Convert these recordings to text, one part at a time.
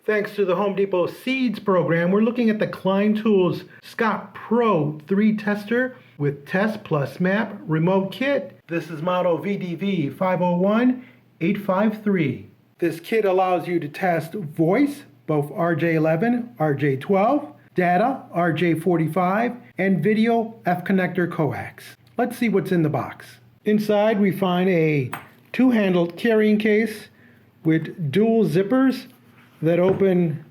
Thanks to the Home Depot Seeds program, we're looking at the Klein Tools Scout Pro3 tester with Test Plus Map Remote Kit. This is model VDV501-853. This kit allows you to test voice, both RJ11, RJ12, data, RJ45, and video F-connector coax. Let's see what's in the box. Inside we find a two-handled carrying case with dual zippers that open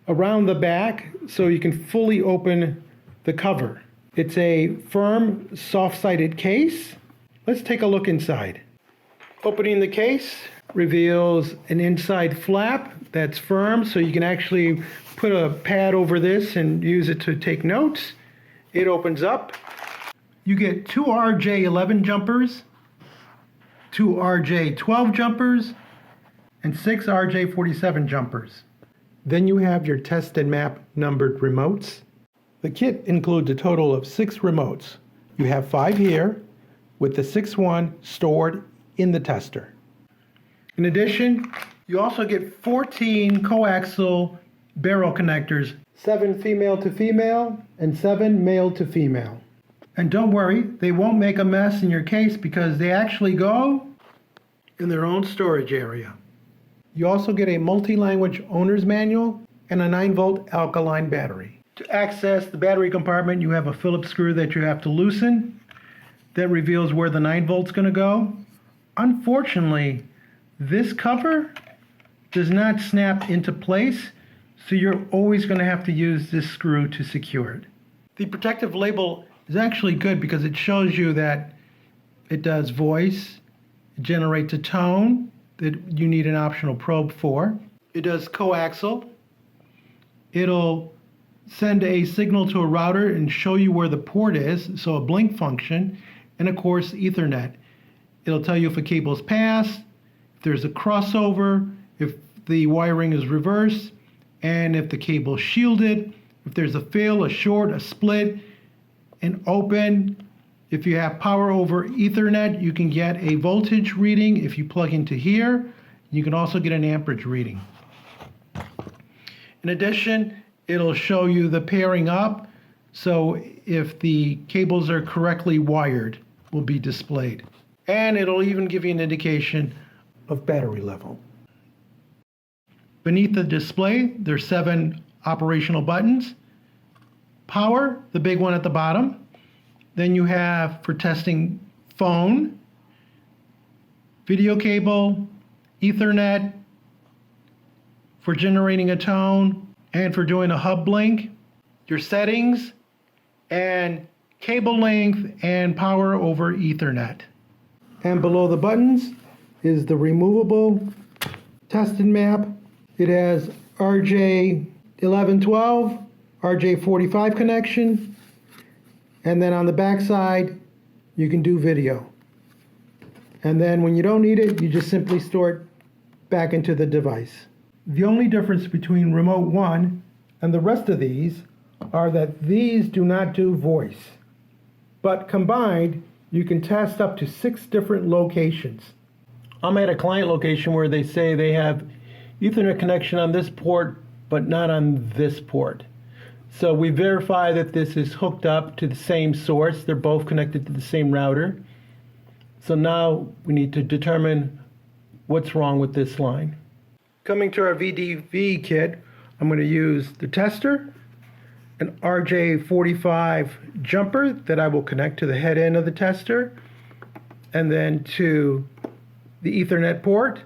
around the back so you can fully open the cover. It's a firm, soft-sided case. Let's take a look inside. Opening the case reveals an inside flap that's firm, so you can actually put a pad over this and use it to take notes. It opens up. You get two RJ11 jumpers, two RJ12 jumpers, and 6 RJ47 jumpers. Then you have your test and map numbered remotes. The kit includes a total of 6 remotes. You have 5 here, with the 6th one stored in the tester. In addition, you also get 14 coaxial barrel connectors, 7 female to female and 7 male to female. And don't worry, they won't make a mess in your case because they actually go in their own storage area. You also get a multi-language owner's manual and a 9-volt alkaline battery. To access the battery compartment, you have a Phillips screw that you have to loosen. That reveals where the 9 volt's going to go. Unfortunately, this cover does not snap into place, so you're always going to have to use this screw to secure it. The protective label is actually good because it shows you that it does voice, it generates a tone that you need an optional probe for. It does coaxial. It'll send a signal to a router and show you where the port is, so a blink function, and of course Ethernet. It'll tell you if a cable's passed, if there's a crossover, if the wiring is reversed, and if the cable's shielded, if there's a fail, a short, a split, an open. If you have power over Ethernet, you can get a voltage reading if you plug into here. You can also get an amperage reading. In addition, it'll show you the pairing up, so if the cables are correctly wired, will be displayed. And it'll even give you an indication of battery level. Beneath the display, there's 7 operational buttons. Power, the big one at the bottom. Then you have for testing phone, video cable, Ethernet, for generating a tone, and for doing a hub blink, your settings, and cable length and power over Ethernet. And below the buttons is the removable test and map. It has RJ1112, RJ45 connection, and then on the back side, you can do video. And then when you don't need it, you just simply store it back into the device. The only difference between Remote 1 and the rest of these are that these do not do voice. But combined, you can test up to 6 different locations. I'm at a client location where they say they have Ethernet connection on this port, but not on this port. So we verify that this is hooked up to the same source. They're both connected to the same router. So now we need to determine what's wrong with this line. Coming to our VDV kit, I'm going to use the tester, an RJ45 jumper that I will connect to the head end of the tester, and then to the Ethernet port.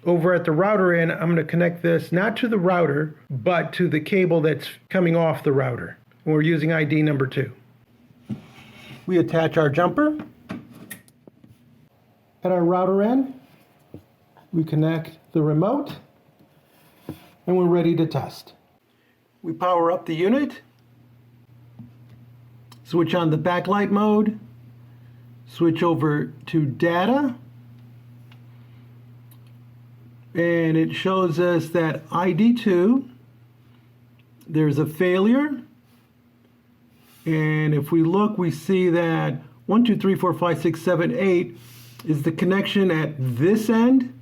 Over at the router end, I'm going to connect this not to the router, but to the cable that's coming off the router. We're using ID number 2. We attach our jumper. At our router end, we connect the remote, and we're ready to test. We power up the unit, switch on the backlight mode, switch over to data, and it shows us that ID2, there's a failure, and if we look, we see that 1, 2, 3, 4, 5, 6, 7, 8 is the connection at this end,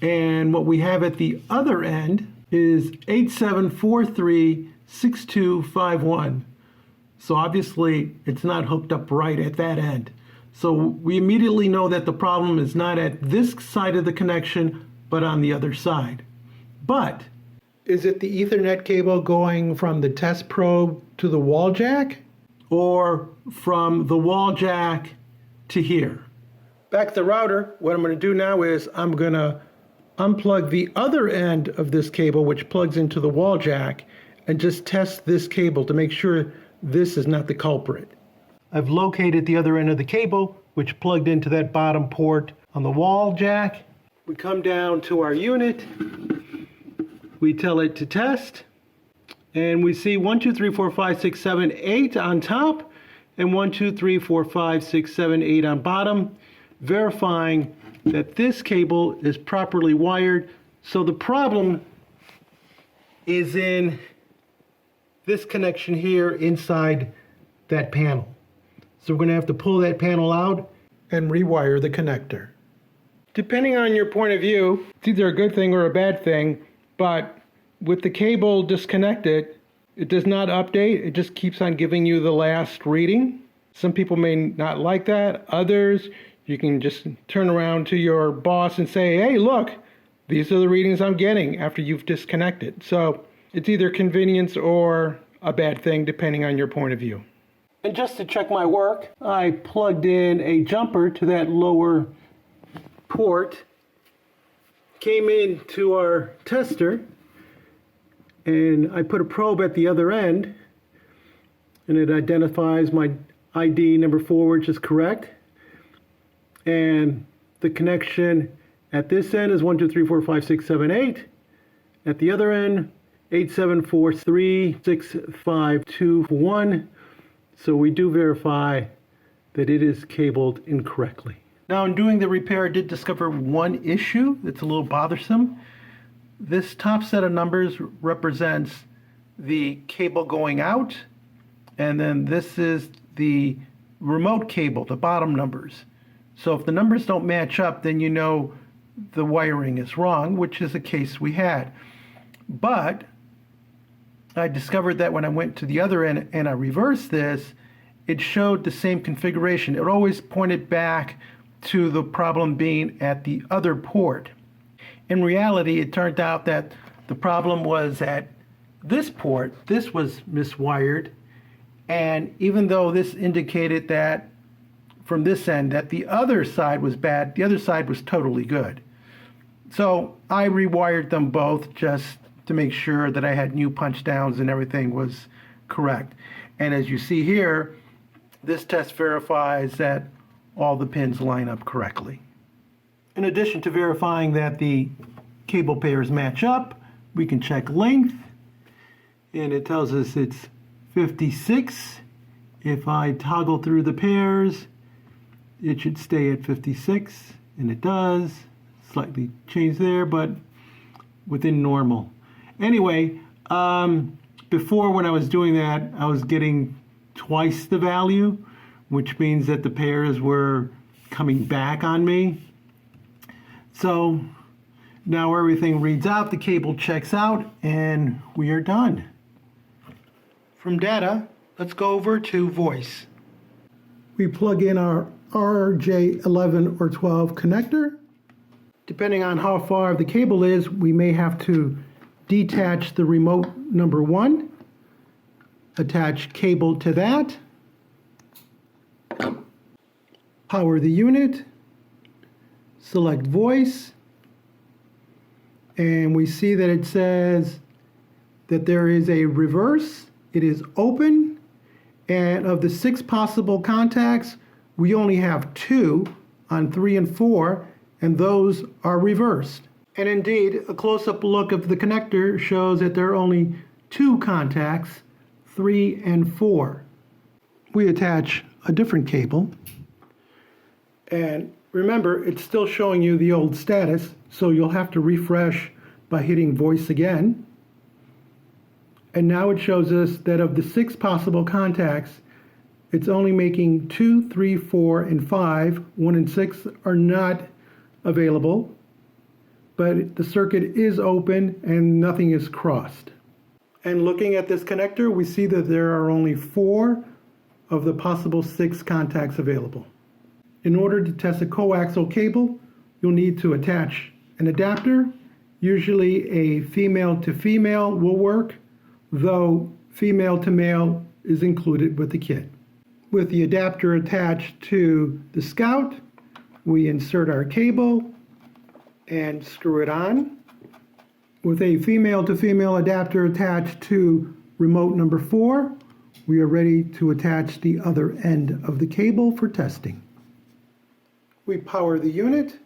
And what we have at the other end is 87436251. So obviously it's not hooked up right at that end. So we immediately know that the problem is not at this side of the connection, but on the other side. But is it the Ethernet cable going from the test probe to the wall jack, or from the wall jack to here? Back to the router, what I'm going to do now is I'm going to unplug the other end of this cable, which plugs into the wall jack, and just test this cable to make sure this is not the culprit. I've located the other end of the cable, which plugged into that bottom port on the wall jack. We come down to our unit. We tell it to test. And we see 1, 2, 3, 4, 5, 6, 7, 8 on top, and 1, 2, 3, 4, 5, 6, 7, 8 on bottom, verifying that this cable is properly wired. So the problem is in this connection here inside that panel. So we're going to have to pull that panel out and rewire the connector. Depending on your point of view, it's either a good thing or a bad thing, but with the cable disconnected, it does not update. It just keeps on giving you the last reading. Some people may not like that. Others, you can just turn around to your boss and say, hey, look, these are the readings I'm getting after you've disconnected. So it's either convenience or a bad thing, depending on your point of view. And just to check my work, I plugged in a jumper to that lower port, came into our tester, and I put a probe at the other end, and it identifies my ID number 4, which is correct. And the connection at this end is 1, 2, 3, 4, 5, 6, 7, 8. At the other end, 87436521. So we do verify that it is cabled incorrectly. Now, in doing the repair, I did discover one issue that's a little bothersome. This top set of numbers represents the cable going out, and then this is the remote cable, the bottom numbers. So if the numbers don't match up, then you know the wiring is wrong, which is the case we had. But I discovered that when I went to the other end and I reversed this, it showed the same configuration. It always pointed back to the problem being at the other port. In reality, it turned out that the problem was at this port. This was miswired, and even though this indicated that from this end that the other side was bad, the other side was totally good. So I rewired them both just to make sure that I had new punch downs and everything was correct. And as you see here, this test verifies that all the pins line up correctly. In addition to verifying that the cable pairs match up, we can check length, and it tells us it's 56. If I toggle through the pairs, it should stay at 56, and it does. Slightly changed there, but within normal. Anyway, before when I was doing that, I was getting twice the value, which means that the pairs were coming back on me. So now everything reads out, the cable checks out, and we are done. From data, let's go over to voice. We plug in our RJ11 or 12 connector. Depending on how far the cable is, we may have to detach the remote number 1, attach cable to that, power the unit, select voice, and we see that it says that there is a reverse. It is open, and of the 6 possible contacts, we only have 2 on 3 and 4, and those are reversed. And indeed, a close-up look of the connector shows that there are only 2 contacts, 3 and 4. We attach a different cable, and remember, it's still showing you the old status, so you'll have to refresh by hitting voice again. And now it shows us that of the 6 possible contacts, it's only making 2, 3, 4, and 5. 1 and 6 are not available. but the circuit is open and nothing is crossed. And looking at this connector, we see that there are only 4 of the possible 6 contacts available. In order to test a coaxial cable, you'll need to attach an adapter. Usually a female to female will work, though female to male is included with the kit. With the adapter attached to the Scout, we insert our cable and screw it on. With a female to female adapter attached to remote number 4, we are ready to attach the other end of the cable for testing. We power the unit,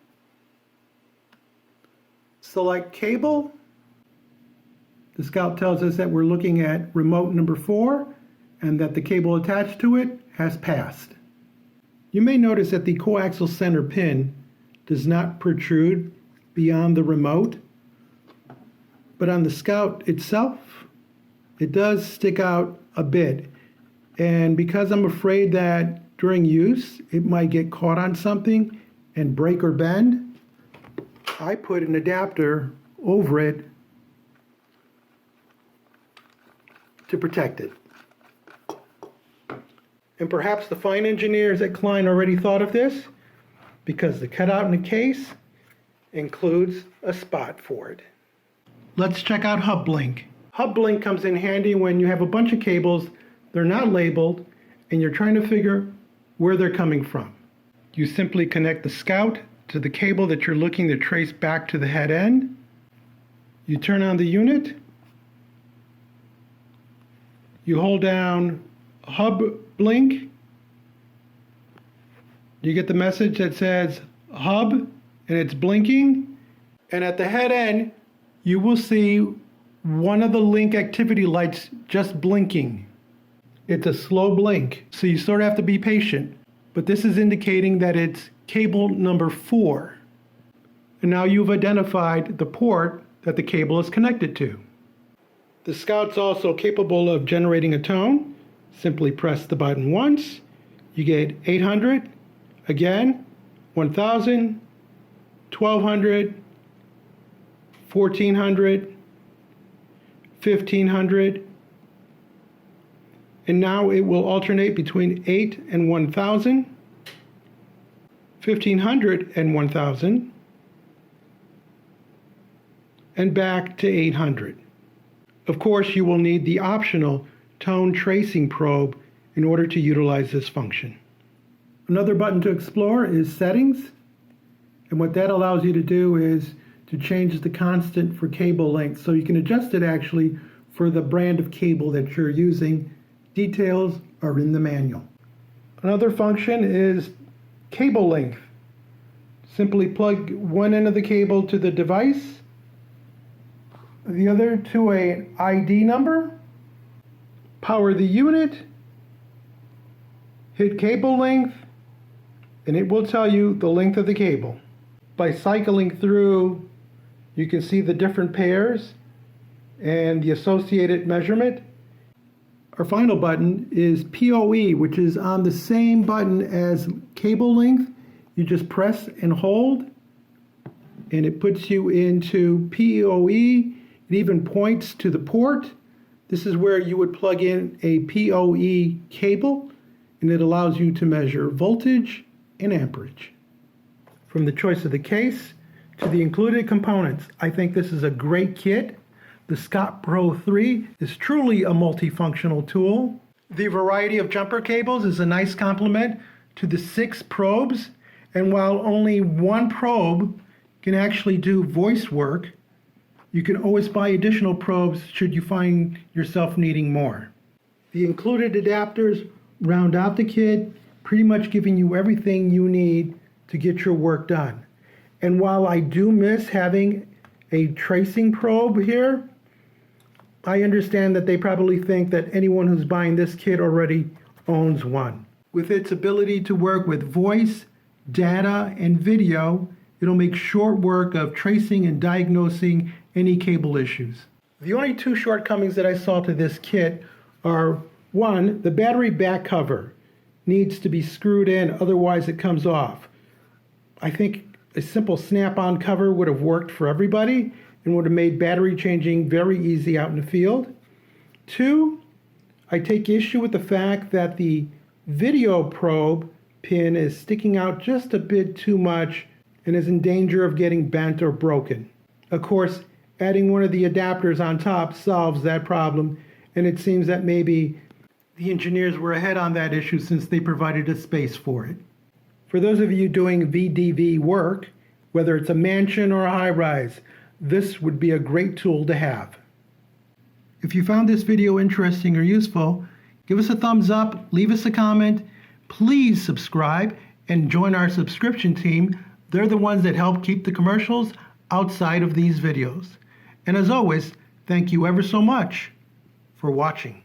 select cable. The Scout tells us that we're looking at remote number 4 and that the cable attached to it has passed. You may notice that the coaxial center pin does not protrude beyond the remote, but on the Scout itself, it does stick out a bit. And because I'm afraid that during use, it might get caught on something and break or bend, I put an adapter over it to protect it. And perhaps the fine engineers at Klein already thought of this, because the cutout in the case includes a spot for it. Let's check out Hub Blink. Hub Blink comes in handy when you have a bunch of cables, they're not labeled, and you're trying to figure where they're coming from. You simply connect the Scout to the cable that you're looking to trace back to the head end. You turn on the unit. You hold down Hub Blink. You get the message that says Hub, and it's blinking. And at the head end, you will see one of the link activity lights just blinking. It's a slow blink, so you sort of have to be patient. But this is indicating that it's cable number 4. And now you've identified the port that the cable is connected to. The Scout's also capable of generating a tone. Simply press the button once. You get 800, again, 1000, 1200, 1400, 1500, and now it will alternate between 8 and 1000, 1500 and 1000, and back to 800. Of course, you will need the optional tone tracing probe in order to utilize this function. Another button to explore is Settings, and what that allows you to do is to change the constant for cable length, so you can adjust it actually for the brand of cable that you're using. Details are in the manual. Another function is cable length. Simply plug one end of the cable to the device, the other to an ID number, power the unit, hit cable length, and it will tell you the length of the cable. By cycling through, you can see the different pairs and the associated measurement. Our final button is PoE, which is on the same button as cable length. You just press and hold, and it puts you into PoE. It even points to the port. This is where you would plug in a PoE cable, and it allows you to measure voltage and amperage. From the choice of the case to the included components, I think this is a great kit. The Scout Pro3 is truly a multifunctional tool. The variety of jumper cables is a nice complement to the 6 probes, and while only one probe can actually do voice work, you can always buy additional probes should you find yourself needing more. The included adapters round out the kit, pretty much giving you everything you need to get your work done. And while I do miss having a tracing probe here, I understand that they probably think that anyone who's buying this kit already owns one. With its ability to work with voice, data, and video, it'll make short work of tracing and diagnosing any cable issues. The only 2 shortcomings that I saw to this kit are, 1, the battery back cover needs to be screwed in, otherwise it comes off. I think A simple snap-on cover would have worked for everybody and would have made battery changing very easy out in the field. 2, I take issue with the fact that the video probe pin is sticking out just a bit too much and is in danger of getting bent or broken. Of course, adding one of the adapters on top solves that problem, and it seems that maybe the engineers were ahead on that issue since they provided a space for it. For those of you doing VDV work, whether it's a mansion or a high-rise, this would be a great tool to have. If you found this video interesting or useful, give us a thumbs up, leave us a comment, please subscribe, and join our subscription team. They're the ones that help keep the commercials outside of these videos. And as always, thank you ever so much for watching.